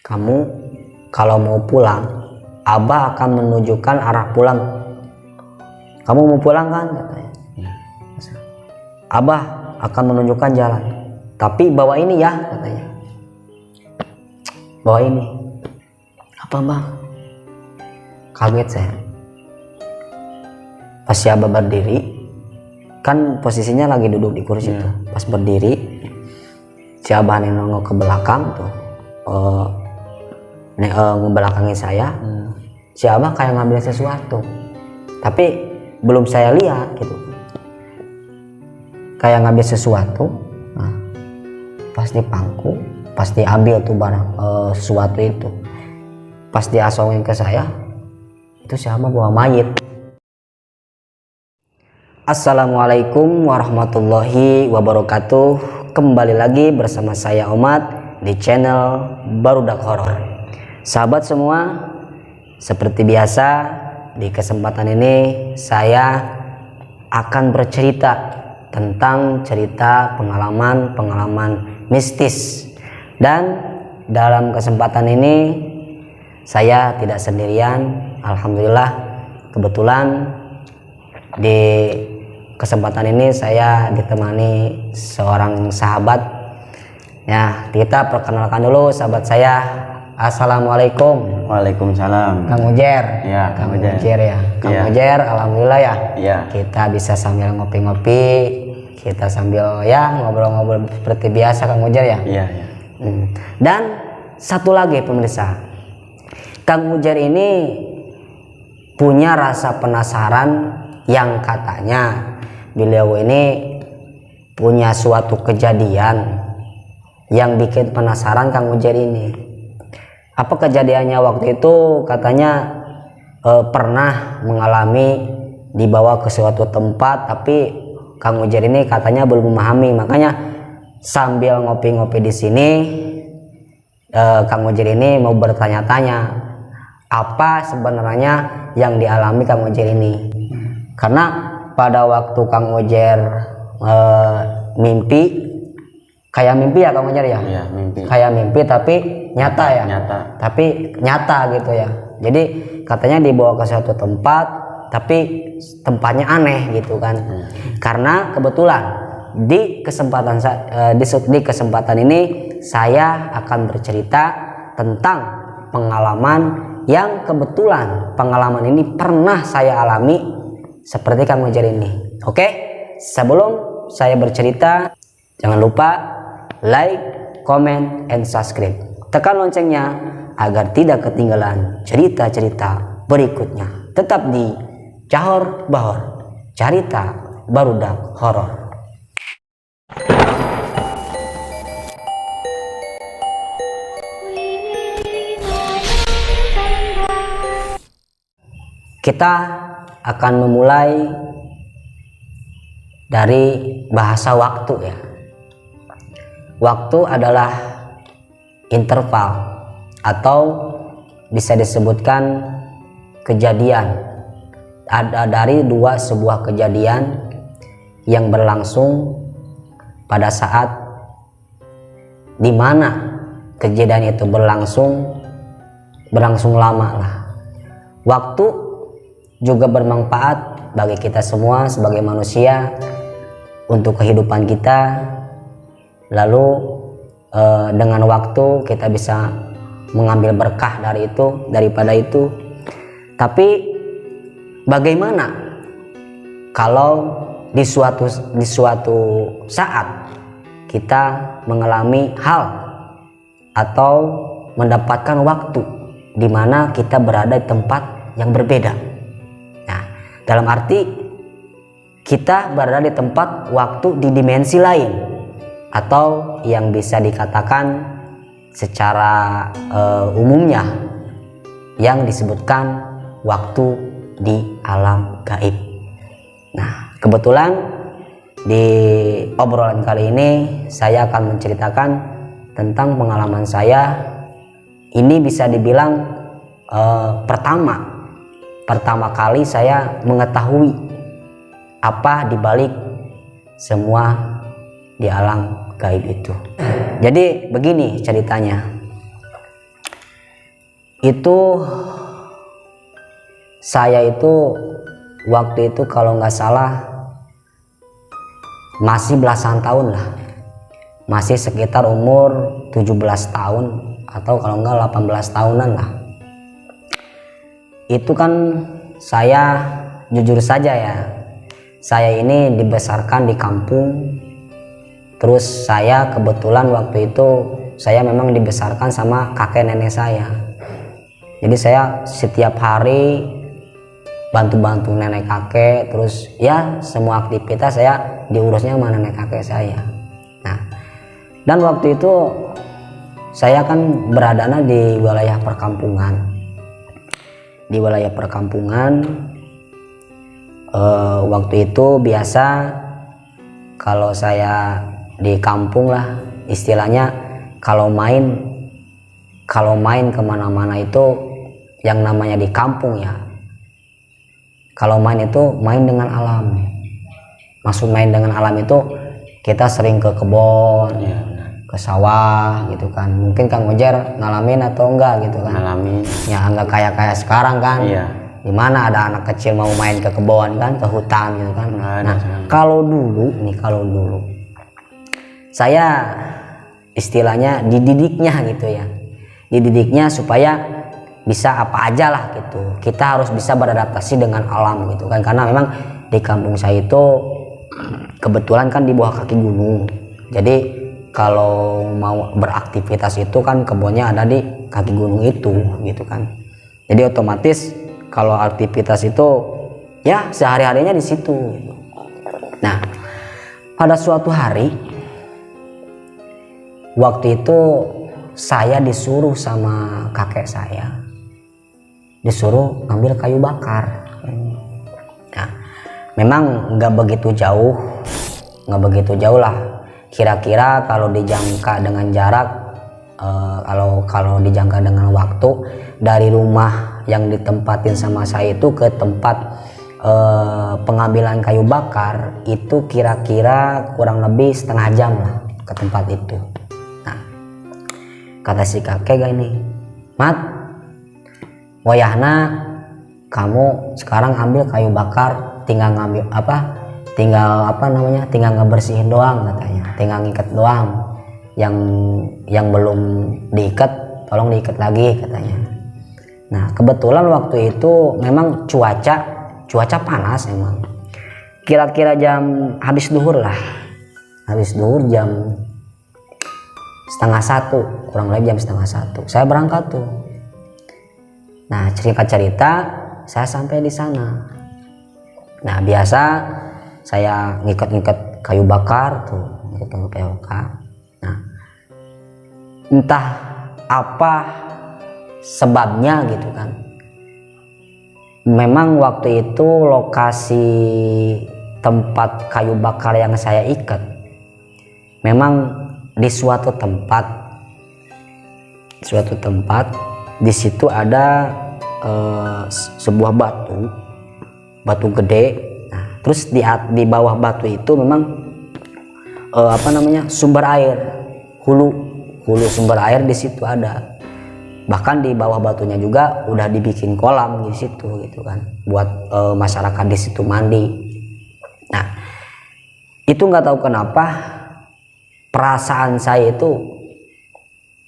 kamu kalau mau pulang, Abah akan menunjukkan arah pulang. Kamu mau pulang kan? Katanya. Abah akan menunjukkan jalan. Tapi bawa ini ya, katanya. Bawa ini. Apa Bang? Kaget saya. Pas si Abah berdiri, kan posisinya lagi duduk di kursi tuh. Pas berdiri, si Abah nengok ke belakang tuh. Ngebelakangi saya. Si Abah kayak ngambil sesuatu. Tapi belum saya lihat gitu. Kayak ngambil sesuatu. Nah, pas di pangku, pas diambil tuh barang sesuatu itu. Pas diasongin ke saya, itu si Abah bawa mayit. Assalamualaikum warahmatullahi wabarakatuh. Kembali lagi bersama saya Omad di channel Barudak Horor. Sahabat semua, seperti biasa di kesempatan ini saya akan bercerita tentang cerita pengalaman mistis. Dan dalam kesempatan ini saya tidak sendirian. Alhamdulillah, kebetulan di kesempatan ini saya ditemani seorang sahabat. Ya, kita perkenalkan dulu sahabat saya. Assalamualaikum. Waalaikumsalam. Kang Ujer. Ya, Kang Ujer ya. Kang Ujer, alhamdulillah ya. Iya. Kita bisa sambil ngopi-ngopi, kita sambil ya ngobrol-ngobrol seperti biasa Kang Ujer ya. Iya. Dan satu lagi pemirsa, Kang Ujer ini punya rasa penasaran yang katanya beliau ini punya suatu kejadian yang bikin penasaran Kang Ujer ini. Apa kejadiannya waktu itu? Katanya pernah mengalami dibawa ke suatu tempat, tapi Kang Ujer ini katanya belum memahami. Makanya sambil ngopi-ngopi di sini, Kang Ujer ini mau bertanya-tanya apa sebenarnya yang dialami Kang Ujer ini. Karena pada waktu Kang Ujer mimpi, kayak mimpi ya Kang Ujer ya? Iya, mimpi. Kayak mimpi tapi nyata ya? Nyata. Tapi nyata gitu ya. Jadi katanya dibawa ke suatu tempat, tapi tempatnya aneh gitu kan. Karena kebetulan di kesempatan ini saya akan bercerita tentang pengalaman yang kebetulan pengalaman ini pernah saya alami seperti Kang Ujer ini. Oke? Sebelum saya bercerita, jangan lupa like, comment, and subscribe. Tekan loncengnya agar tidak ketinggalan cerita-cerita berikutnya. Tetap di Cahor Bahor, cerita Barudak Horor. Kita akan memulai dari bahasa waktu ya. Waktu adalah interval atau bisa disebutkan kejadian. Ada dari sebuah kejadian yang berlangsung pada saat dimana kejadian itu berlangsung lama lah. Waktu juga bermanfaat bagi kita semua sebagai manusia untuk kehidupan kita. Lalu dengan waktu kita bisa mengambil berkah daripada itu. Tapi bagaimana kalau di suatu saat kita mengalami hal atau mendapatkan waktu di mana kita berada di tempat yang berbeda. Nah, dalam arti kita berada di tempat waktu di dimensi lain, atau yang bisa dikatakan secara umumnya yang disebutkan waktu di alam gaib. Nah, kebetulan di obrolan kali ini saya akan menceritakan tentang pengalaman saya. Ini bisa dibilang pertama kali saya mengetahui apa dibalik semua di alam gaib itu. Jadi begini ceritanya. itu saya itu waktu itu kalau nggak salah masih belasan tahun lah, masih sekitar umur 17 tahun atau kalau nggak 18 tahunan lah. Itu kan saya jujur saja ya, saya ini dibesarkan di kampung. Terus saya kebetulan waktu itu saya memang dibesarkan sama kakek nenek saya. Jadi saya setiap hari bantu-bantu nenek kakek, terus ya semua aktivitas saya diurusnya sama nenek kakek saya. Nah, dan waktu itu saya kan beradanya di wilayah perkampungan. Di wilayah perkampungan waktu itu biasa kalau saya di kampung lah istilahnya, kalau main kemana-mana itu yang namanya di kampung ya, kalau main itu main dengan alam. Maksud main dengan alam itu kita sering ke kebun, ke sawah gitu kan. Mungkin Kang Ujar ngalamin atau enggak gitu kan? Ngalamin. Ya enggak kayak sekarang kan. Iya. Dimana ada anak kecil mau main ke kebun kan, ke hutan gitu kan. Nah, kalau dulu saya istilahnya dididiknya gitu ya, dididiknya supaya bisa apa aja lah gitu, kita harus bisa beradaptasi dengan alam gitu kan, karena memang di kampung saya itu kebetulan kan di bawah kaki gunung. Jadi kalau mau beraktivitas itu kan kebunnya ada di kaki gunung itu gitu kan. Jadi otomatis kalau aktivitas itu ya sehari-harinya di situ gitu. Nah, pada suatu hari waktu itu saya disuruh sama kakek saya, disuruh ngambil kayu bakar. Nah, memang nggak begitu jauh lah. Kira-kira kalau dijangka dengan jarak, kalau dijangka dengan waktu dari rumah yang ditempatin sama saya itu ke tempat pengambilan kayu bakar itu kira-kira kurang lebih setengah jam lah ke tempat itu. Nah, kata si kakek gini, Mat, wayahna kamu sekarang ambil kayu bakar, tinggal ngebersihin doang katanya, tinggal ngikat doang, yang belum diikat tolong diikat lagi katanya. Nah, kebetulan waktu itu memang cuaca panas emang, kira-kira jam habis duhur jam 12:30, kurang lebih jam 12:30 saya berangkat tuh. Nah, cerita saya sampai di sana. Nah, biasa saya ngikat kayu bakar tuh, ngikat kayu bakar. Nah, entah apa sebabnya gitu kan, memang waktu itu lokasi tempat kayu bakar yang saya ikat memang di suatu tempat di situ ada sebuah batu gede. Nah, terus di bawah batu itu memang sumber air, hulu sumber air di situ ada. Bahkan di bawah batunya juga udah dibikin kolam di situ gitu kan, buat masyarakat di situ mandi. Nah, itu nggak tahu kenapa perasaan saya itu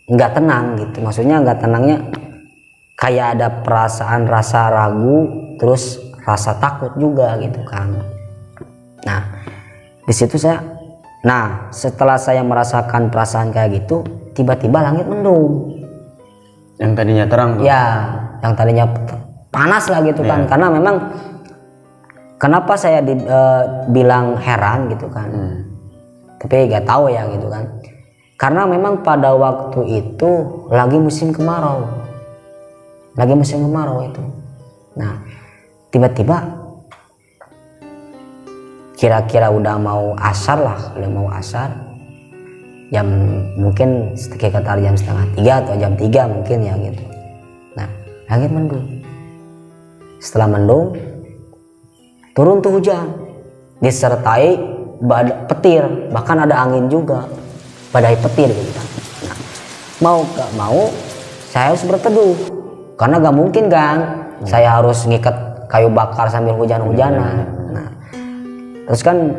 nggak tenang gitu. Maksudnya nggak tenangnya kayak ada perasaan rasa ragu, terus rasa takut juga gitu kan. Nah, di situ setelah saya merasakan perasaan kayak gitu, tiba-tiba langit mendung. Yang tadinya terang tuh. Ya, yang tadinya panas lah gitu kan. Karena memang kenapa saya bilang heran gitu kan. Tapi gak tahu ya gitu kan. Karena memang pada waktu itu lagi musim kemarau. Itu. Nah, tiba-tiba kira-kira udah mau asar. Jam mungkin sekitar jam 2:30 atau jam 3 mungkin ya gitu. Nah, langit mendung. Setelah mendung, turun tuh hujan, disertai petir, bahkan ada angin juga, badai petir gitu kan. Nah, mau gak mau saya harus berteduh karena gak mungkin kan saya harus ngikat kayu bakar sambil hujan-hujanan. Nah, terus kan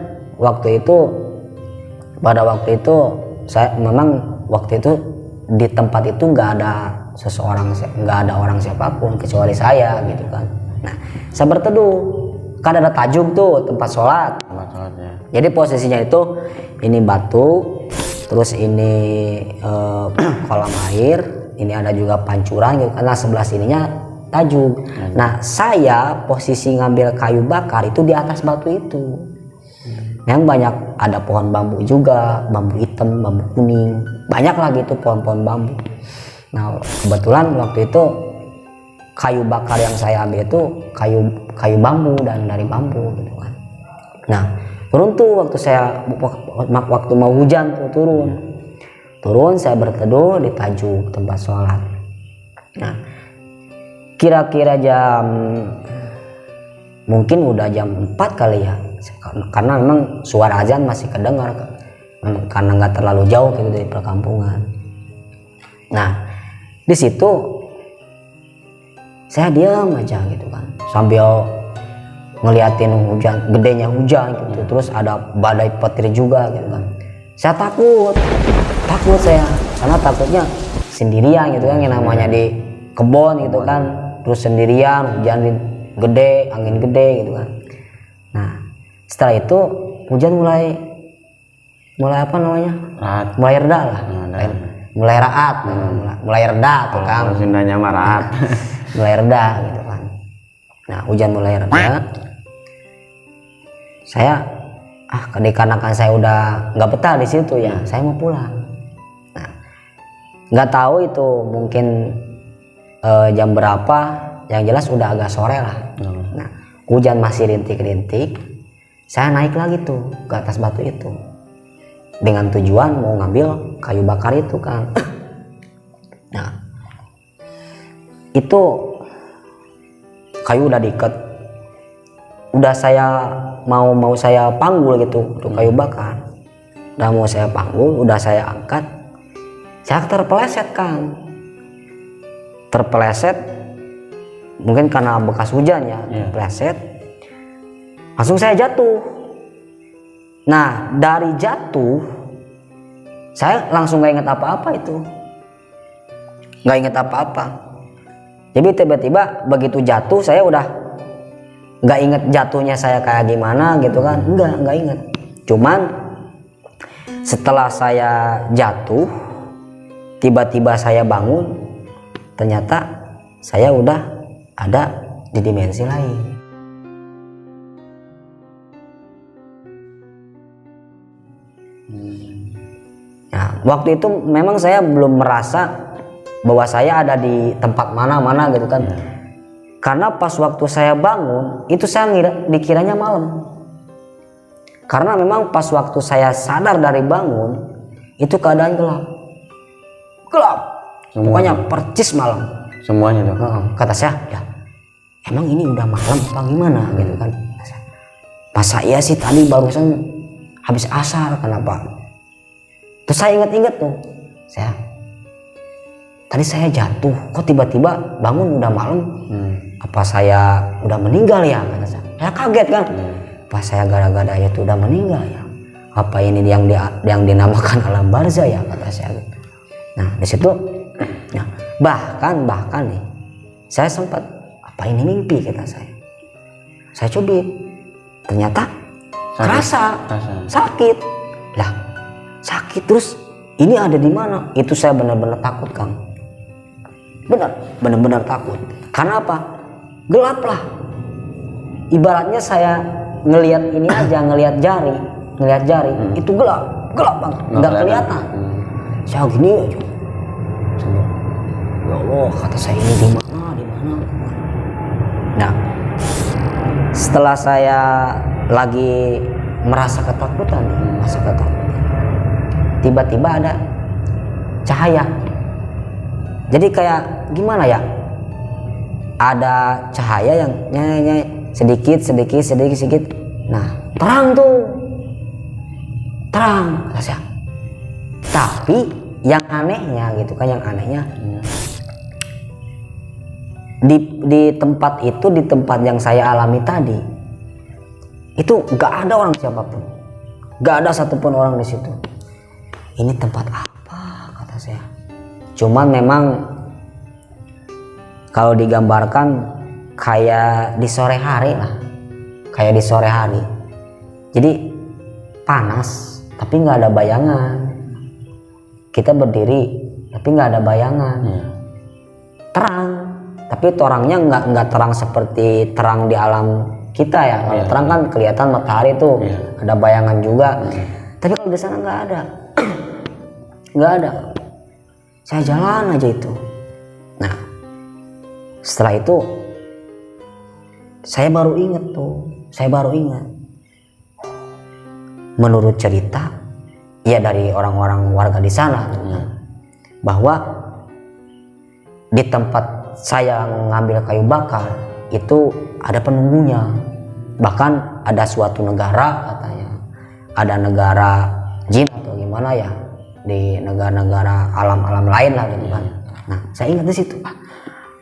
pada waktu itu saya memang waktu itu di tempat itu nggak ada orang siapapun kecuali saya gitu kan. Nah, saya berteduh, kan ada tajum tuh tempat sholat ya. Jadi posisinya itu ini batu, terus ini kolam air, ini ada juga pancuran gitu karena sebelah sininya tajum. Nah, saya posisi ngambil kayu bakar itu di atas batu itu. Yang banyak ada pohon bambu juga, bambu hitam, bambu kuning, banyak lagi itu pohon-pohon bambu. Nah, kebetulan waktu itu kayu bakar yang saya ambil itu kayu bambu dan dari bambu gitu kan. Nah, beruntung waktu mau hujan tuh turun saya berteduh di tajuk tempat sholat. Nah, kira-kira mungkin udah jam 4 kali ya, karena memang suara azan masih kedengar karena nggak terlalu jauh gitu dari perkampungan. Nah, di situ saya diam aja gitu kan sambil ngeliatin gedenya hujan gitu. Terus ada badai petir juga gitu kan. Saya takut saya karena takutnya sendirian gitu kan, yang namanya di kebon gitu kan, terus sendirian, hujan gede, angin gede gitu kan. Nah, setelah itu hujan mulai apa namanya? Mulai reda lah. Mulai raat, mulai reda tuh kan. Sundanya mah raat. Mulai reda gitu kan. Nah, hujan mulai reda. Saya dikarenakan saya udah nggak betah di situ ya, saya mau pulang. Nah, nggak tahu itu mungkin jam berapa, yang jelas udah agak sore lah. Nah, hujan masih rintik-rintik. Saya naik lagi tuh ke atas batu itu dengan tujuan mau ngambil kayu bakar itu kan. Nah, itu kayu udah diikat, udah saya mau saya panggul gitu untuk kayu bakar, udah mau saya panggul, udah saya angkat, saya terpeleset mungkin karena bekas hujan ya, terpeleset, langsung saya jatuh. Nah, dari jatuh saya langsung gak inget apa-apa itu, gak inget apa-apa. Jadi tiba-tiba begitu jatuh saya udah gak inget jatuhnya saya kayak gimana gitu kan, nggak inget. Cuman setelah saya jatuh tiba-tiba saya bangun, ternyata saya udah ada di dimensi lain. Nah, waktu itu memang saya belum merasa bahwa saya ada di tempat mana-mana gitu kan. Karena pas waktu saya bangun itu saya dikiranya malam. Karena memang pas waktu saya sadar dari bangun itu keadaan gelap. Pokoknya percis malam. Semuanya tuh. Kata saya, ya emang ini udah malam apa gimana gitu kan. Masa iya sih tadi barusan habis asar, kenapa? Terus saya ingat-ingat tuh, tadi saya jatuh, kok tiba-tiba bangun udah malam. Apa saya udah meninggal ya, kata saya. Saya kaget kan. Apa saya gara-gara itu udah meninggal ya? Apa ini yang dinamakan alam barzah ya, kata saya. Nah, di situ nah, bahkan nih saya sempat, apa ini mimpi, kata saya. Saya cubit. Ternyata kerasa sakit. Lah, sakit terus ini ada di mana? Itu saya benar-benar takut, Kang. Benar-benar takut. Karena apa? Gelap lah. Ibaratnya saya ngelihat ini aja, ngelihat jari itu gelap banget, nggak kelihatan. Saya gini aja. Ya Allah, kata saya, ini di mana? Nah, setelah saya lagi merasa ketakutan, tiba-tiba ada cahaya. Jadi kayak gimana ya? Ada cahaya yang nyai sedikit. Nah, terang kata saya. Tapi yang anehnya gitu kan, di tempat itu, di tempat yang saya alami tadi itu nggak ada orang siapapun, nggak ada satupun orang di situ. Ini tempat apa, kata saya. Cuman memang kalau digambarkan kayak di sore hari lah, kayak di sore hari. Jadi panas tapi nggak ada bayangan. Kita berdiri tapi nggak ada bayangan. Terang tapi terangnya nggak terang seperti terang di alam kita ya. Kalau terang kan kelihatan matahari tuh, ada bayangan juga. Tapi kalau di sana nggak ada. Nggak ada. Saya jalan aja itu. Nah, setelah itu saya baru ingat. Menurut cerita ya dari orang-orang warga di sana, bahwa di tempat saya ngambil kayu bakar itu ada penunggunya. Bahkan ada suatu negara katanya, ada negara jin atau gimana ya, di negara-negara alam-alam lain lah gitu kan. Nah, saya ingat di situ,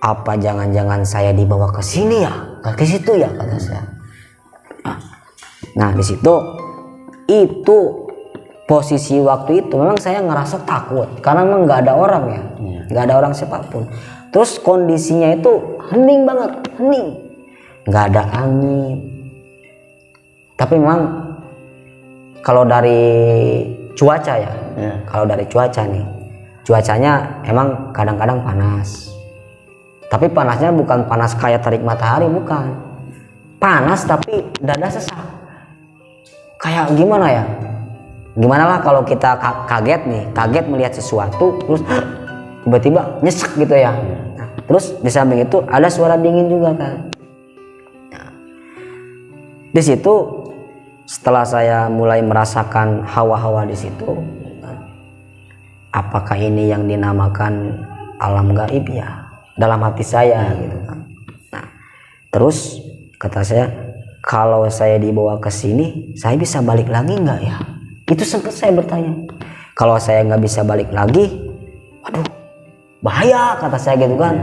apa jangan-jangan saya dibawa ke sini ya, ke situ ya, kata saya. Nah, di situ itu posisi waktu itu memang saya ngerasa takut karena memang nggak ada orang ya, nggak ada orang siapapun. Terus kondisinya itu hening banget, nggak ada angin. Tapi memang kalau dari cuaca ya, kalau dari cuaca nih, cuacanya emang kadang-kadang panas. Tapi panasnya bukan panas kayak terik matahari, bukan. Panas tapi dada sesak. Kayak gimana ya? Gimana lah kalau kita kaget melihat sesuatu, terus tiba-tiba nyesek gitu ya. Nah, terus di samping itu ada suara dingin juga kan. Nah, di situ setelah saya mulai merasakan hawa-hawa di situ, apakah ini yang dinamakan alam gaib ya? Dalam hati saya gitu kan. Nah, terus kata saya, kalau saya dibawa ke sini, saya bisa balik lagi nggak ya? Itu sempat saya bertanya. Kalau saya nggak bisa balik lagi, waduh, bahaya, kata saya gitu kan.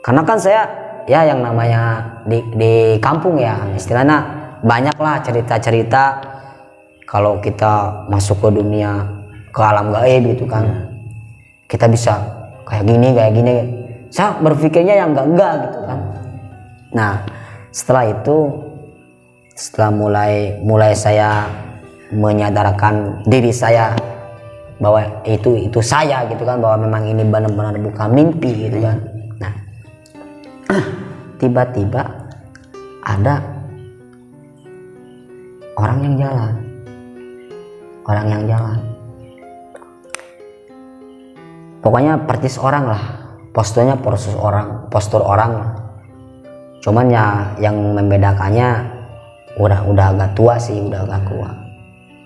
Karena kan saya ya yang namanya di kampung ya, istilahnya banyaklah cerita-cerita kalau kita masuk ke dunia, ke alam gaib gitu kan. Kita bisa kayak gini. Saya berpikirnya yang enggak gitu kan. Nah, setelah itu, setelah mulai saya menyadarkan diri saya bahwa itu saya gitu kan, bahwa memang ini benar-benar bukan mimpi gitu kan. Nah, tiba-tiba ada orang yang jalan. Pokoknya persis orang lah, postur orang lah. Cuman ya yang membedakannya udah agak tua sih, udah agak tua.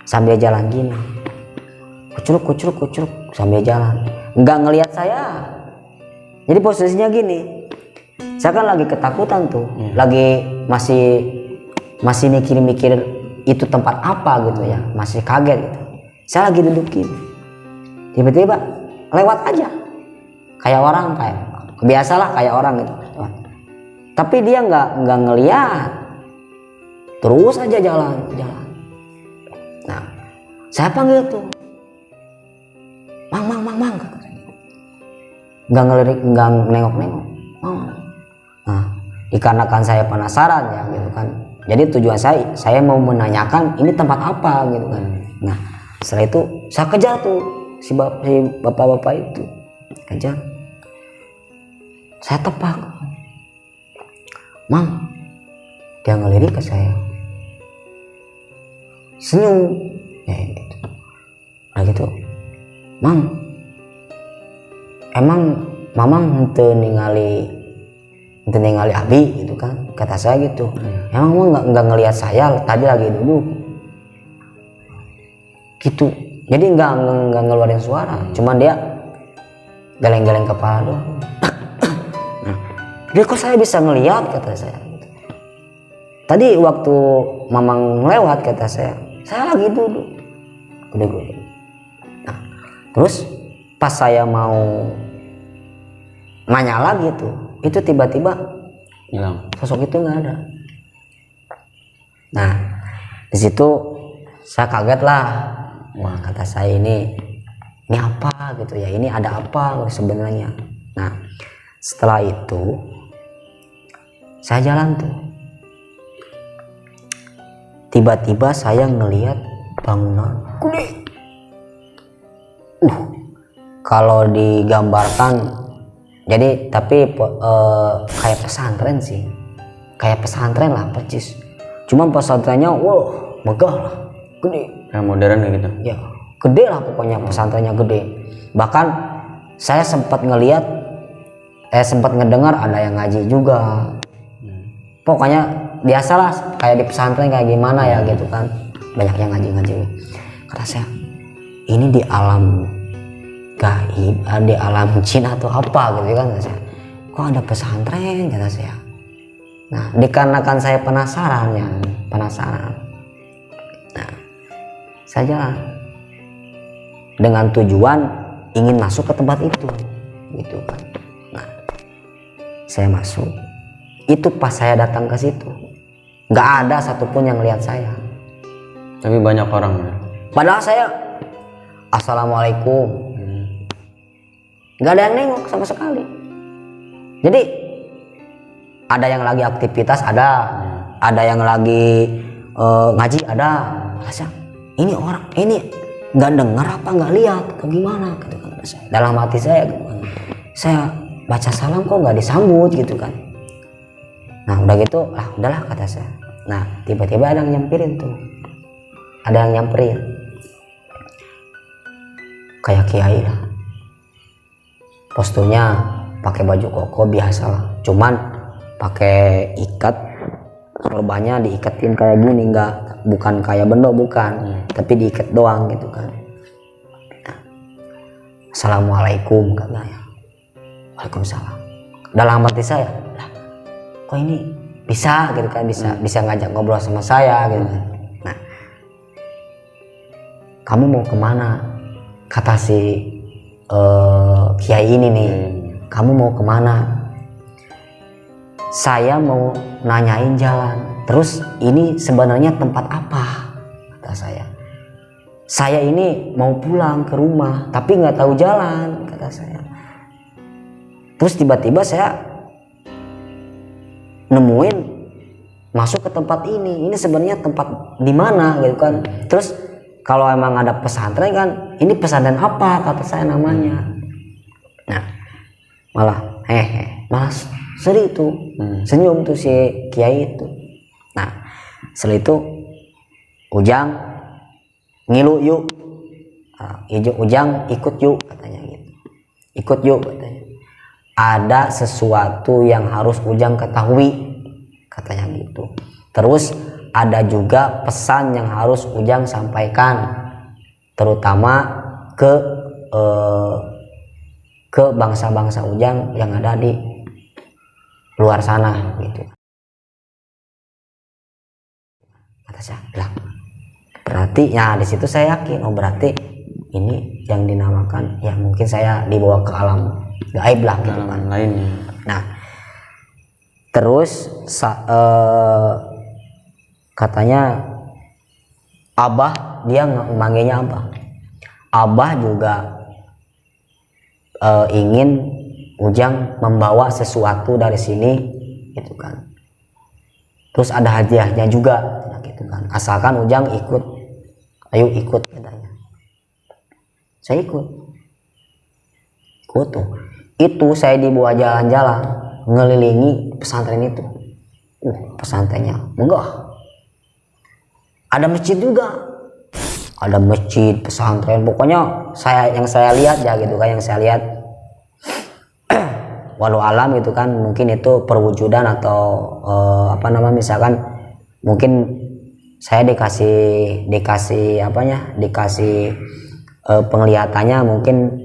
Sambil jalan gini, kucruk sambil jalan, nggak ngelihat saya. Jadi posisinya gini, saya kan lagi ketakutan tuh, lagi masih mikir itu tempat apa gitu ya, masih kaget gitu. Saya lagi duduk gini, tiba-tiba lewat aja, kayak orang, kayak biasalah kayak orang gitu. Tapi dia nggak ngelihat, terus aja jalan. Nah, saya panggil tuh, mang, nggak ngelirik, nggak nengok. Nah, dikarenakan saya penasaran ya gitu kan. Jadi tujuan saya mau menanyakan ini tempat apa gitu kan. Nah, setelah itu saya kejar tuh si bapak-bapak itu, kejar. Saya tepak, mang, dia ngelirik ke saya, senyum, gitu. Nah gitu, mang, emang mamang henteu ningali abi gitu kan, kata saya gitu. Emang mamang nggak ngelihat saya tadi lagi duduk, gitu. Jadi nggak ngeluarin suara, cuman dia geleng-geleng kepala doang. Dia kok saya bisa ngelihat, kata saya. Tadi waktu mamang lewat, kata saya lagi duduk. Nah, terus pas saya mau nanya lagi tuh, itu tiba-tiba hilang. sosok itu nggak ada. Nah di situ saya kaget lah. Wah, kata saya ini apa gitu ya, ini ada apa sebenarnya. Nah setelah itu saya jalan tuh, tiba-tiba saya ngelihat bangunan gede. Kalau digambarkan, jadi tapi kayak pesantren sih, kayak pesantren lah percis. Cuman pesantrennya wow megah lah, gede. Yang modern kayak gitu. Ya gede lah pokoknya, pesantrennya gede. Bahkan saya sempat ngelihat, sempat ngedengar ada yang ngaji juga. Pokoknya biasalah kayak di pesantren kayak gimana ya gitu kan, banyak yang ngaji. Kata saya, ini di alam gaib, di alam jin atau apa gitu kan, kata saya. Kok ada pesantren, kata saya. Nah dikarenakan saya penasaran. Nah saya jalan dengan tujuan ingin masuk ke tempat itu gitu kan. Nah saya masuk, itu pas saya datang ke situ nggak ada satupun yang lihat saya. Tapi banyak orang ya. Padahal saya assalamualaikum, nggak ada yang nengok sama sekali. Jadi ada yang lagi aktivitas, ada yang lagi ngaji, ada. Rasa ini orang ini nggak dengar apa nggak lihat ke gimana gitu kan. Dalam hati saya saya baca salam kok nggak disambut gitu kan. Nah udah gitu udahlah kata saya. Nah tiba-tiba ada yang nyamperin tuh, kayak kiai lah, posturnya pakai baju koko biasa lah, cuman pakai ikat, sorbannya diikatin kayak gini, bukan kayak bendo, bukan, tapi diikat doang gitu kan. Nah, assalamualaikum katanya. Waalaikumsalam. Dalam hati saya, kok ini bisa gitu kan, bisa ngajak ngobrol sama saya gitu kan. Nah kamu mau kemana, kata si kiai ini nih, kamu mau kemana? Saya mau nanyain jalan. Terus ini sebenarnya tempat apa, kata saya ini mau pulang ke rumah tapi nggak tahu jalan, kata saya. Terus tiba-tiba saya nemuin masuk ke tempat ini sebenarnya tempat di mana gitu kan. Terus kalau emang ada pesantren kan, ini pesantren apa, kata saya namanya. Nah malah sedih tuh, senyum tuh si kiai itu. Nah setelah itu Ujang ngilu yuk, Ujang ikut yuk katanya gitu, ikut yuk katanya. Ada sesuatu yang harus Ujang ketahui, katanya gitu. Terus ada juga pesan yang harus Ujang sampaikan, terutama ke bangsa-bangsa Ujang yang ada di luar sana gitu. Kata saya, lah berarti ya di situ saya yakin, berarti ini yang dinamakan ya mungkin saya dibawa ke alam gaib lah gitu kan. Lainnya. Nah terus katanya Abah, dia manggilnya Abah juga ingin Ujang membawa sesuatu dari sini gitu kan. Terus ada hadiahnya juga gitu kan, asalkan Ujang ikut, ayo ikut katanya. Saya ikut tuh. Itu saya dibawa jalan-jalan ngelilingi pesantren itu. Pesantrennya megah, ada masjid juga, ada masjid, pesantren, pokoknya yang saya lihat ya gitu kan, yang saya lihat walau alam gitu kan, mungkin itu perwujudan atau misalkan mungkin saya dikasih penglihatannya, mungkin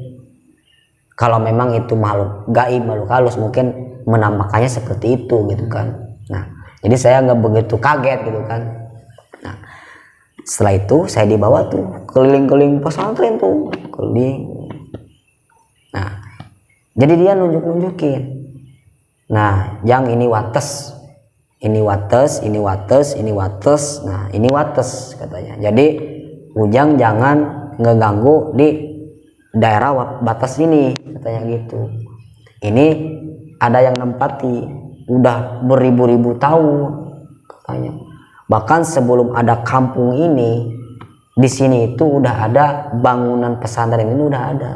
kalau memang itu makhluk gaib, makhluk halus, mungkin menampakkannya seperti itu gitu kan. Nah jadi saya nggak begitu kaget gitu kan. Nah setelah itu saya dibawa tuh keliling-keliling pesantren tuh, keliling. Nah jadi dia nunjukin Nah, Jang ini wates. Ini wates, ini wates, ini wates. Nah, ini wates katanya. Jadi Ujang jangan ngeganggu di daerah batas ini katanya gitu. Ini ada yang nempati udah beribu-ribu tahun katanya. Bahkan sebelum ada kampung ini, di sini itu udah ada bangunan pesantren ini udah ada.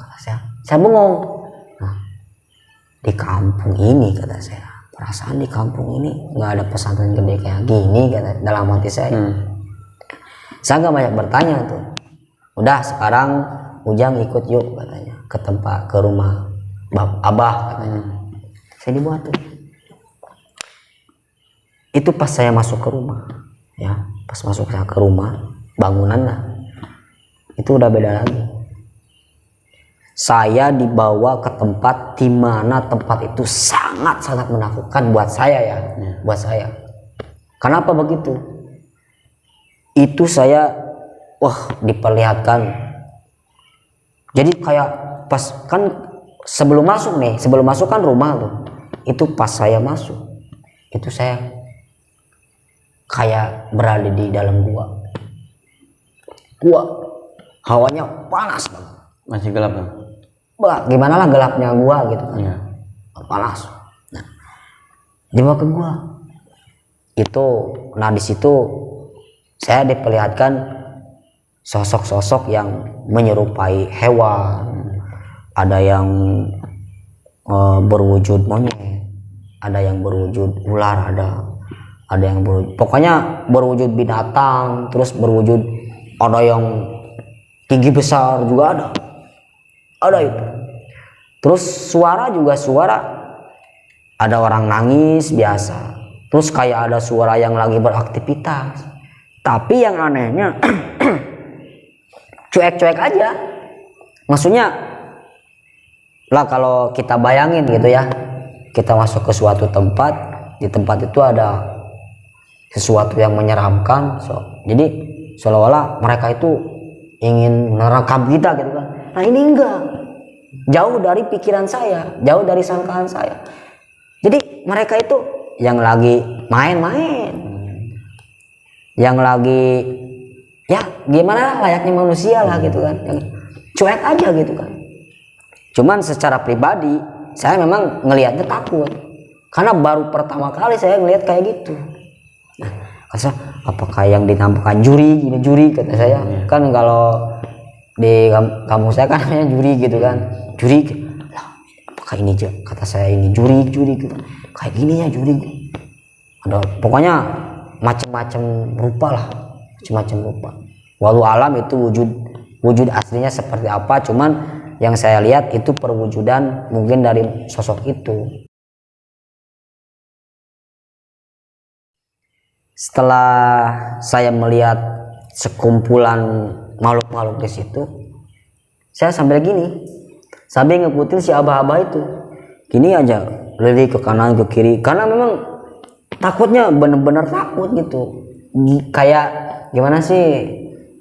Kata saya bengong. Nah, di kampung ini kata saya, perasaan di kampung ini nggak ada pesantren gede kayak gini kata dalam hati saya. Saya nggak banyak bertanya tuh. Udah sekarang Ujang ikut yuk katanya ke tempat ke rumah Abah katanya. Saya dibawa tuh. Itu pas saya masuk ke rumah, ya pas masuk saya ke rumah bangunan lah, itu udah beda lagi. Saya dibawa ke tempat di mana tempat itu sangat menakutkan buat saya ya, buat saya. Kenapa begitu? Itu saya diperlihatkan. Jadi kayak pas kan sebelum masuk kan rumah tuh. Itu pas saya masuk, itu saya kayak berada di dalam gua. Hawanya panas banget. Masih gelap kan? Gimana lah gelapnya gua gitu kan. Iya. Panas. Nah, dibawa ke gua. Di situ saya diperlihatkan sosok-sosok yang menyerupai hewan. Ada yang berwujud monyet, ada yang berwujud ular, ada yang pokoknya berwujud binatang, terus berwujud ada yang tinggi besar juga ada itu. Terus suara ada orang nangis biasa, terus kayak ada suara yang lagi beraktivitas. Tapi yang anehnya cuek-cuek aja, maksudnya lah kalau kita bayangin gitu ya, kita masuk ke suatu tempat, di tempat itu ada sesuatu yang menyeramkan, jadi seolah-olah mereka itu ingin menerkam kita gitu kan. Nah ini enggak, jauh dari pikiran saya, jauh dari sangkaan saya. Jadi mereka itu yang lagi main-main, yang lagi ya gimana layaknya manusia lah gitu kan, yang cuek aja gitu kan. Cuman secara pribadi saya memang ngelihatnya takut, karena baru pertama kali saya ngelihat kayak gitu. Nah, kata saya, apakah yang dinampakkan juri kata saya. Kan kalau di kampung saya kan namanya juri gitu kan. Juri lah, apakah ini kata saya ini juri gitu. Kayak gini ya juri. Ada pokoknya macam-macam rupa lah, macam-macam rupa. Walau alam itu wujud aslinya seperti apa, cuman yang saya lihat itu perwujudan mungkin dari sosok itu. Setelah saya melihat sekumpulan makhluk-makhluk di situ, saya sambil ngikutin si abah-abah itu, gini aja, lirik ke kanan ke kiri, karena memang takutnya bener-bener takut gitu. Kayak gimana sih,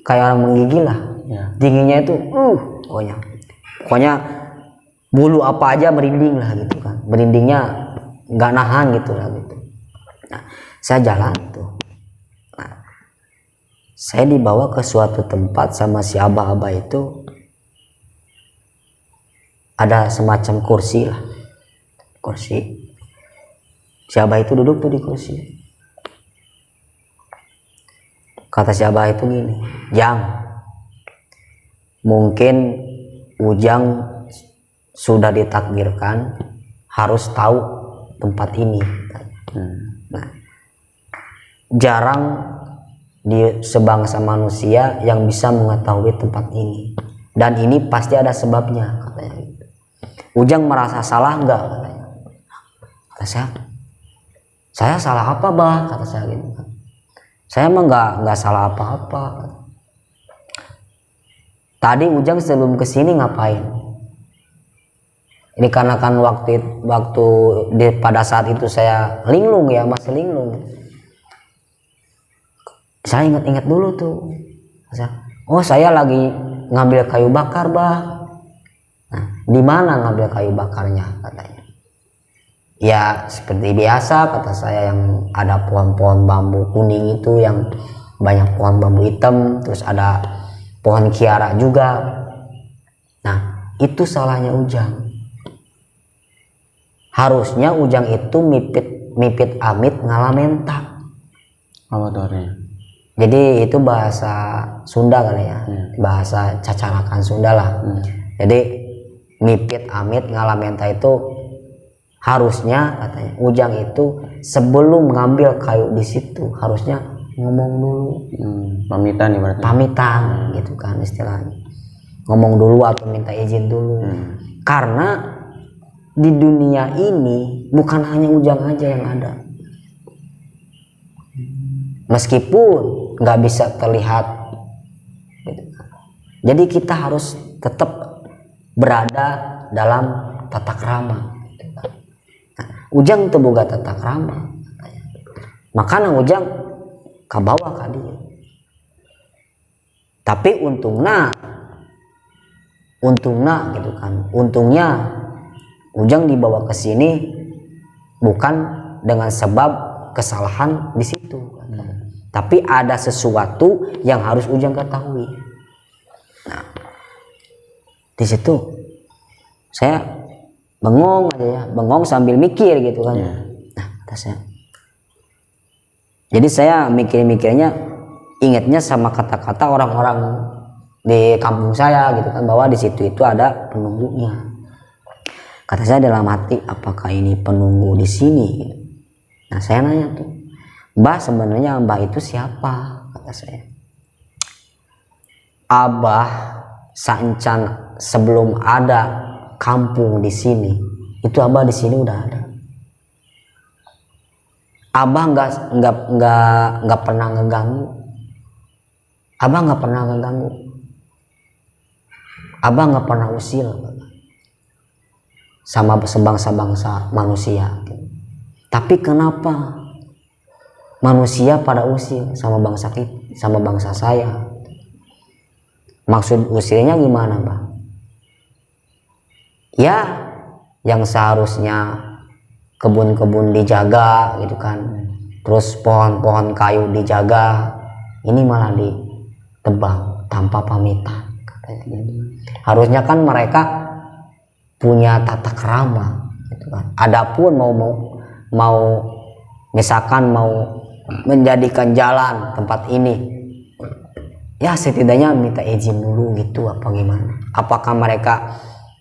kayak orang menggigil lah ya. Dinginnya itu pokoknya bulu apa aja merinding lah gitu kan, merindingnya nggak nahan gitu lah gitu. Nah, saya jalan tuh. Nah, saya dibawa ke suatu tempat sama si abah-abah itu, ada semacam kursi. Si abah itu duduk tuh di kursi. Kata si abah itu gini, Jang, mungkin Ujang sudah ditakdirkan harus tahu tempat ini. Nah, jarang di sebangsa manusia yang bisa mengetahui tempat ini, dan ini pasti ada sebabnya katanya. Ujang merasa salah enggak katanya. Kata saya salah apa bah, kata saya gitu. Saya emang nggak salah apa-apa. Tadi Ujang sebelum kesini ngapain? Ini karena kan waktu pada saat itu saya linglung ya, masih linglung. Saya ingat dulu tuh. Saya lagi ngambil kayu bakar bah. Nah, di mana ngambil kayu bakarnya katanya? Ya seperti biasa kata saya, yang ada pohon-pohon bambu kuning itu, yang banyak pohon bambu hitam, terus ada pohon kiara juga. Nah itu salahnya Ujang. Harusnya Ujang itu mipit amit ngalah mentak. Apa tuh artinya? Jadi itu bahasa Sunda kali ya, bahasa cacarakan Sunda lah. Jadi mipit amit ngalah mentak itu harusnya katanya Ujang itu sebelum ngambil kayu di situ harusnya ngomong dulu. Pamitan ibaratnya. Pamitan gitu kan istilahnya. Ngomong dulu atau minta izin dulu. Karena di dunia ini bukan hanya Ujang aja yang ada. Meskipun nggak bisa terlihat gitu. Jadi kita harus tetap berada dalam tata krama. Ujang teu boga tata krama, makanya Ujang kabawa ka dieu. Tapi untungna gitu kan, untungnya Ujang dibawa ke sini bukan dengan sebab kesalahan di situ, tapi ada sesuatu yang harus Ujang ketahui. Nah, di situ saya bengong aja ya, bengong sambil mikir gitu kan. Nah kata saya, jadi saya mikirnya ingatnya sama kata-kata orang-orang di kampung saya gitu kan, bahwa di situ itu ada penunggunya. Kata saya dalam hati, apakah ini penunggu di sini? Nah saya nanya tuh, Mbah sebenarnya Mbah itu siapa? Kata saya, Abah sancan sebelum ada kampung di sini itu Abah di sini udah ada. Abah nggak pernah ngeganggu. Abah nggak pernah ngeganggu. Abah nggak pernah usil sama sebangsa-bangsa manusia. Tapi kenapa manusia pada usil sama bangsa kita, sama bangsa saya? Maksud usilnya gimana, Mbah? Ya yang seharusnya kebun-kebun dijaga gitu kan, terus pohon-pohon kayu dijaga, ini malah ditebang tanpa pamitan katanya. Harusnya kan mereka punya tata krama gitu kan. Adapun mau misalkan mau menjadikan jalan tempat ini, ya setidaknya minta izin dulu gitu apa gimana. Apakah mereka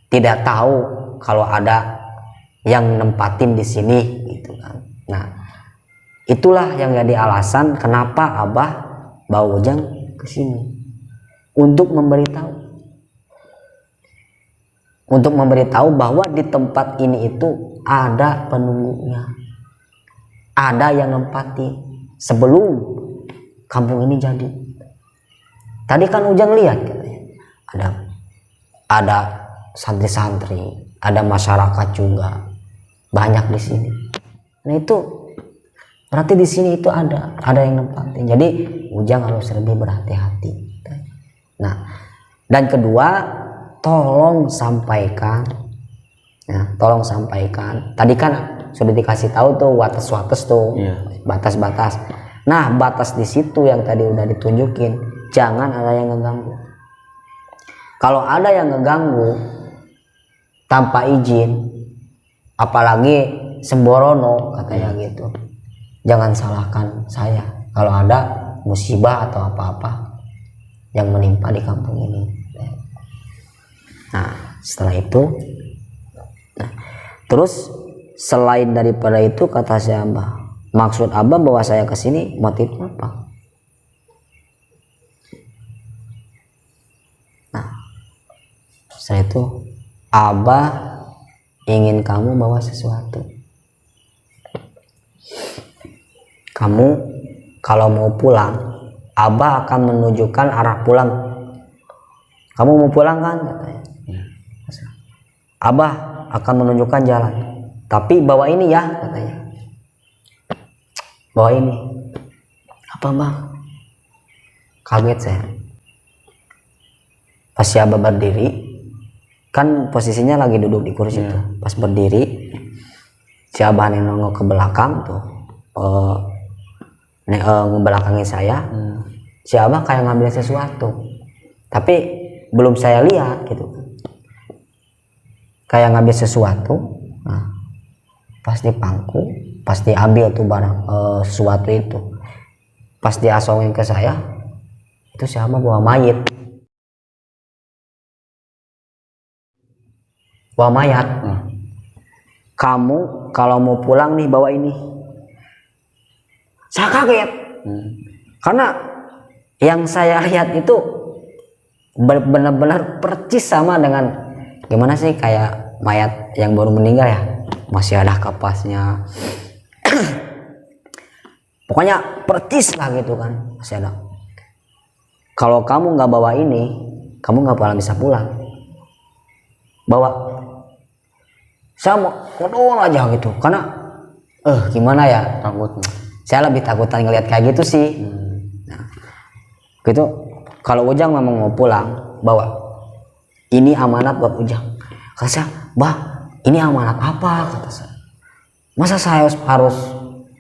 tidak tahu kalau ada yang nempatin di sini gitu kan. Nah itulah yang jadi alasan kenapa Abah bawa Ujang ke sini, untuk memberitahu bahwa di tempat ini itu ada penunggunya, ada yang nempati sebelum kampung ini jadi. Tadi kan Ujang lihat katanya ada santri-santri, ada masyarakat juga banyak di sini. Nah itu berarti di sini itu ada yang nempatin. Jadi Ujang harus lebih berhati-hati. Nah dan kedua, tolong sampaikan. Nah tolong sampaikan. Tadi kan sudah dikasih tahu tuh batas-batas tuh, batas-batas. Nah batas di situ yang tadi udah ditunjukin, jangan ada yang ngeganggu. Kalau ada yang ngeganggu tanpa izin, apalagi semborono katanya gitu, jangan salahkan saya kalau ada musibah atau apa-apa yang menimpa di kampung ini. Nah setelah itu, terus selain daripada itu kata saya, Mbah, maksud Abah bawa saya ke sini motifnya apa? Nah setelah itu, Abah ingin kamu bawa sesuatu. Kamu kalau mau pulang, Abah akan menunjukkan arah pulang. Kamu mau pulang kan katanya. Abah akan menunjukkan jalan, tapi bawa ini ya katanya. Bawa ini. Apa Mbah? Kaget saya. Pas si Abah berdiri, kan posisinya lagi duduk di kursi itu. Pas berdiri, si abah nih nongol ke belakang tuh, ngebelakangi saya. Si abah kayak ngambil sesuatu, tapi belum saya lihat gitu, kayak ngambil sesuatu. Nah, pas dipangku, pas diambil tuh barang sesuatu itu, pas diasongin ke saya, itu si abah bawa mayat. Kamu kalau mau pulang nih bawa ini. Saya kaget. Karena yang saya lihat itu benar-benar percis sama dengan gimana sih, kayak mayat yang baru meninggal ya, masih ada kapasnya. Pokoknya percis lah gitu kan, masih ada. Kalau kamu nggak bawa ini, kamu nggak bakal bisa pulang. Bawa. Saya mau kodol aja gitu, karena gimana ya, Takut. saya lebih takutan ngelihat kayak gitu sih. Nah, gitu. Kalau Ujang memang mau pulang, bawa ini amanat buat Ujang. Kata saya, bah, ini amanat apa? Kata saya, masa saya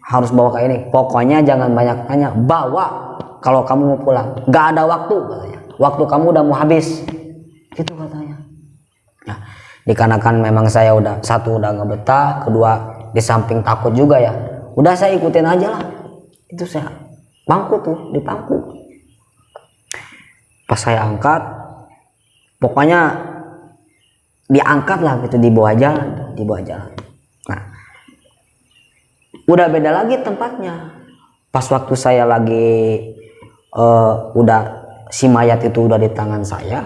harus bawa kayak ini? Pokoknya jangan banyak tanya, bawa kalau kamu mau pulang. Gak ada waktu katanya, waktu kamu udah mau habis, gitu katanya. Nah, dikarenakan memang saya udah nggak betah, kedua di samping takut juga ya, udah saya ikutin aja lah. Itu saya bangku tuh, di bangku. Pas saya angkat, pokoknya diangkat lah gitu, dibawa jalan. Nah, udah beda lagi tempatnya. Pas waktu saya lagi udah si mayat itu udah di tangan saya,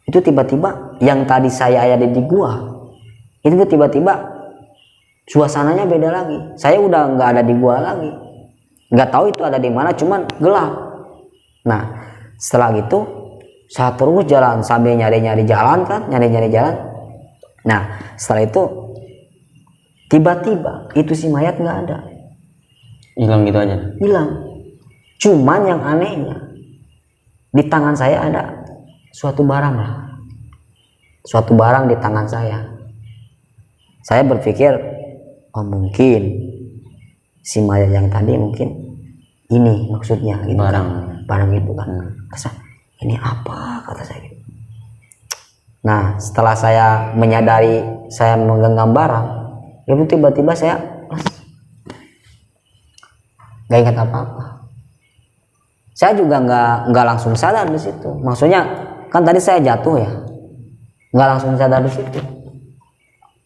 itu tiba-tiba yang tadi saya ada di gua, itu tiba-tiba suasananya beda lagi. Saya udah nggak ada di gua lagi, nggak tahu itu ada di mana, cuman gelap. Nah, setelah gitu saya terus jalan sambil nyari-nyari jalan. Nah, setelah itu tiba-tiba itu si mayat nggak ada, Hilang gitu aja. hilang. Cuman yang anehnya di tangan saya ada suatu barang di tangan saya. Saya berpikir, oh mungkin si mayat yang tadi mungkin ini maksudnya gitu, barang itu kan. Kata ini apa, kata saya gitu. Nah, setelah saya menyadari saya menggenggam barang, itu tiba-tiba saya nggak ingat apa-apa. Saya juga nggak langsung sadar di situ. Maksudnya kan tadi saya jatuh ya, nggak langsung sadar di situ.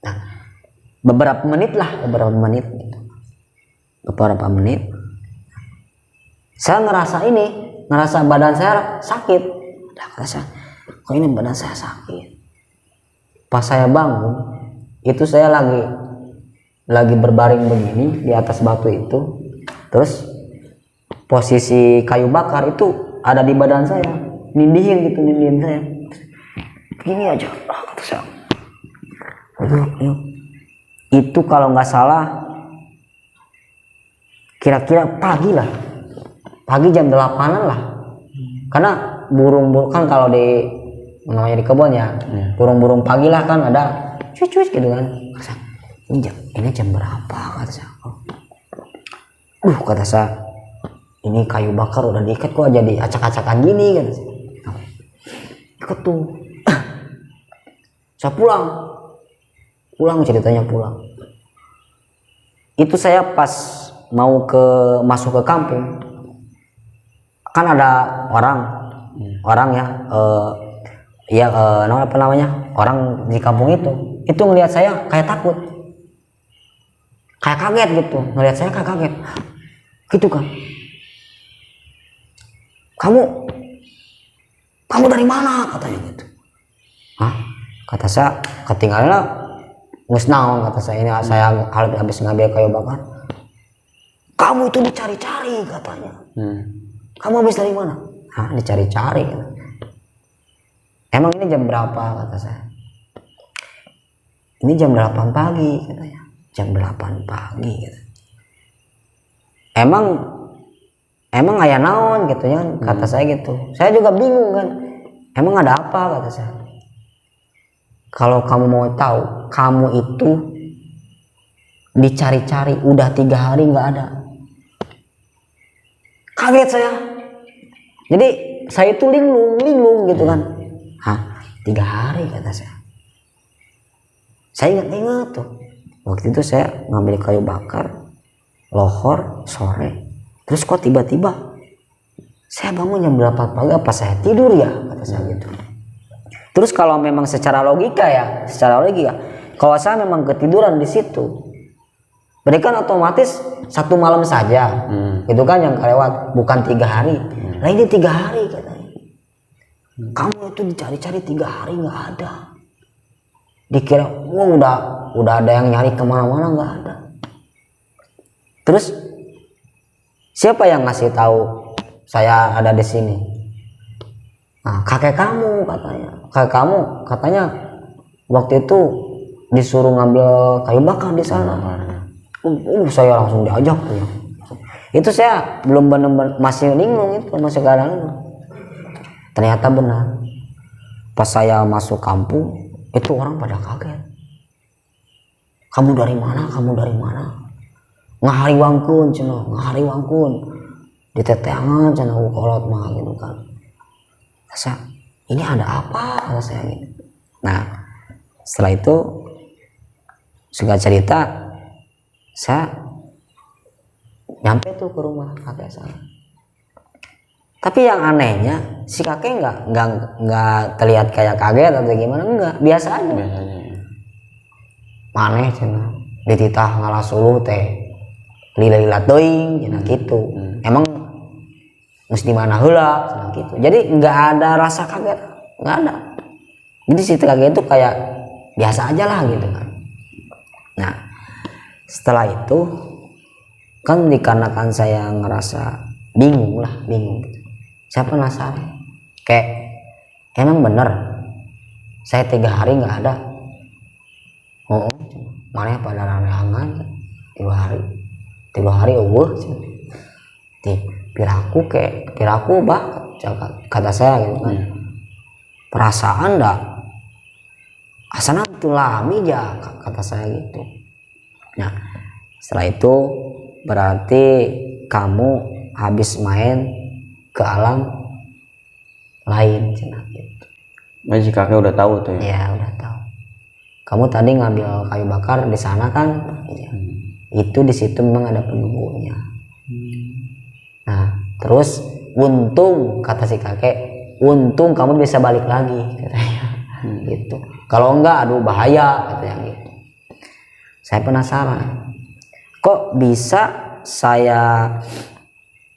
Nah, beberapa menit saya ngerasa badan saya sakit. Kok ini badan saya sakit. Pas saya bangun, itu saya lagi berbaring begini di atas batu itu, terus posisi kayu bakar itu ada di badan saya, nindihin saya begini aja. Kata saya, itu kalau nggak salah kira-kira pagi jam 8-an lah, karena burung kan kalau di namanya di kebun ya, burung pagi lah kan ada cuit gitu kan. Ini jam berapa, kata saya. Kata saya, ini kayu bakar udah diikat kok jadi acak-acakan gini kan. Ikut tuh. Saya pulang ceritanya. Itu saya pas mau masuk ke kampung, kan ada orang ya, apa namanya, orang di kampung itu ngelihat saya kayak takut, kayak kaget gitu, ngelihat saya kayak kaget gitu kan. Kamu dari mana, katanya gitu. Kata saya, ketinggalan nges naon, kata saya, ini saya habis ngambil kayu bakar. Kamu itu dicari-cari, katanya. Kamu habis dari mana? Dicari-cari. Emang ini jam berapa, kata saya. Ini jam 8 pagi, katanya. Jam 8 pagi, gitu. Emang aya naon gitu ya, kata saya gitu. Saya juga bingung kan, emang ada apa, kata saya. Kalau kamu mau tahu, kamu itu dicari-cari udah 3 hari nggak ada. Kaget saya. Jadi saya itu linglung gitu kan. Hah, 3 hari kata saya. Saya ingat tuh. Waktu itu saya ngambil kayu bakar, lohor sore. Terus kok tiba-tiba saya bangun jam berapa pagi, apa saya tidur ya, kata saya gitu. Terus kalau memang secara logika, kalau saya memang ketiduran di situ, berarti kan otomatis 1 malam saja, itu kan yang kelewat, bukan 3 hari. Nah ini 3 hari katanya. Kamu itu dicari-cari 3 hari nggak ada. Dikira, udah ada yang nyari kemana-mana, nggak ada. Terus siapa yang ngasih tahu saya ada di sini? Nah, kakek kamu katanya. Kakek kamu katanya waktu itu disuruh ngambil kayu bakar di sana. Saya langsung diajak tuh ya. Itu saya belum benar-benar masih linglung, itu masih keadaan. Ternyata benar. Pas saya masuk kampung, itu orang pada kaget. Kamu dari mana? Kamu dari mana? Ngahari wangkun cenah, ngahari wangkun. Diteteangan cenah kolot mah gitu kan. Saya, ini ada apa? Kata saya gitu. Nah, setelah itu singkat cerita saya nyampe tuh ke rumah kakek saya. Tapi yang anehnya si kakek nggak terlihat kayak kaget atau gimana, enggak, biasa aja. Maneh cenah dititah ngalah suluh teh lila-lila teuing cenah gitu. Emang mesti mana heula cenah gitu. Jadi nggak ada rasa kaget, nggak ada. Jadi si kakek itu kayak biasa aja lah gitu kan. Nah, setelah itu kan dikarenakan saya ngerasa bingung. Saya penasaran, kayak emang bener saya 3 hari nggak ada. Oh, mana pada raneangan 3 hari piraku bah kata saya gitu kan. Perasaan dah asana tuh lami ya kata saya gitu. Nah, setelah itu berarti kamu habis main ke alam lain cenah gitu. Masih kakek udah tahu tuh ya? Ya udah tahu. Kamu tadi ngambil kayu bakar di sana kan? Ya. Itu di situ memang ada penunggunya. Nah, terus untung kata si kakek, untung kamu bisa balik lagi katanya. Gitu. Kalau enggak, aduh bahaya katanya gitu. Saya penasaran. Kok bisa saya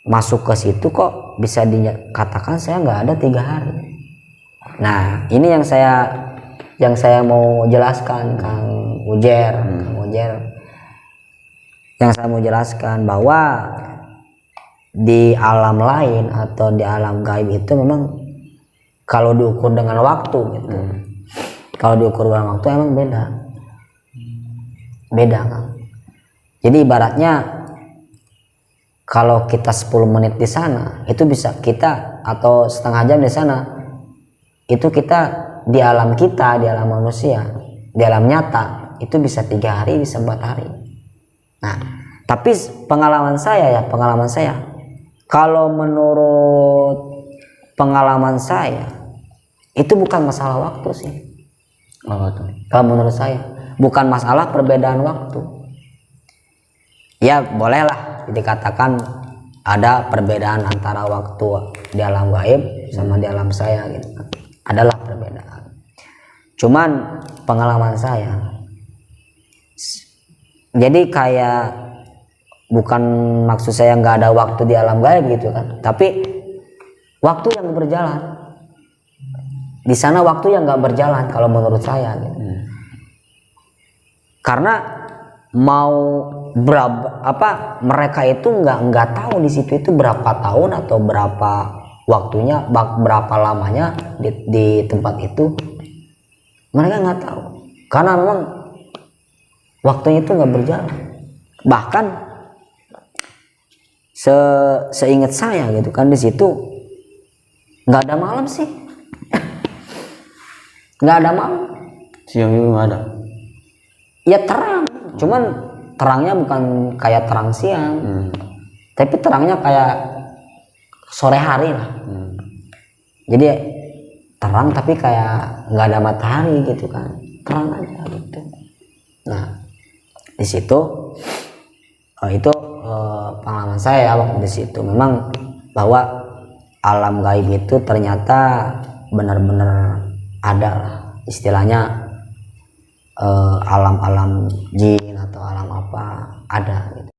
masuk ke situ, kok bisa dikatakan saya nggak ada 3 hari. Nah, ini yang saya mau jelaskan Kang Ujer. Yang saya mau jelaskan bahwa di alam lain atau di alam gaib itu memang kalau diukur dengan waktu gitu. Kalau diukur dengan waktu emang beda kan. Jadi ibaratnya kalau kita 10 menit di sana itu bisa kita, atau setengah jam di sana itu kita di alam manusia, di alam nyata itu bisa 3 hari, bisa 4 hari. Nah, tapi pengalaman saya kalau menurut pengalaman saya itu bukan masalah waktu sih. Kalau menurut saya bukan masalah perbedaan waktu. Ya bolehlah dikatakan ada perbedaan antara waktu di alam gaib sama di alam saya gitu. Adalah perbedaan. Cuman pengalaman saya, jadi kayak bukan maksud saya nggak ada waktu di alam gaib gitu kan, tapi waktu yang berjalan di sana, waktu yang nggak berjalan kalau menurut saya gitu. Karena mau mereka itu nggak tahu di situ itu berapa tahun atau berapa waktunya, berapa lamanya di tempat itu, mereka nggak tahu karena memang waktunya itu nggak berjalan. Bahkan seingat saya gitu kan, di situ nggak ada malam sih. Nggak ada malam, siang itu nggak ada ya terang, cuman terangnya bukan kayak terang siang, tapi terangnya kayak sore hari lah. Jadi terang tapi kayak nggak ada matahari gitu kan, terang aja gitu. Nah di situ itu pengalaman saya waktu di situ, memang bahwa alam gaib itu ternyata benar-benar ada lah, istilahnya alam-alam jin atau alam apa ada gitu.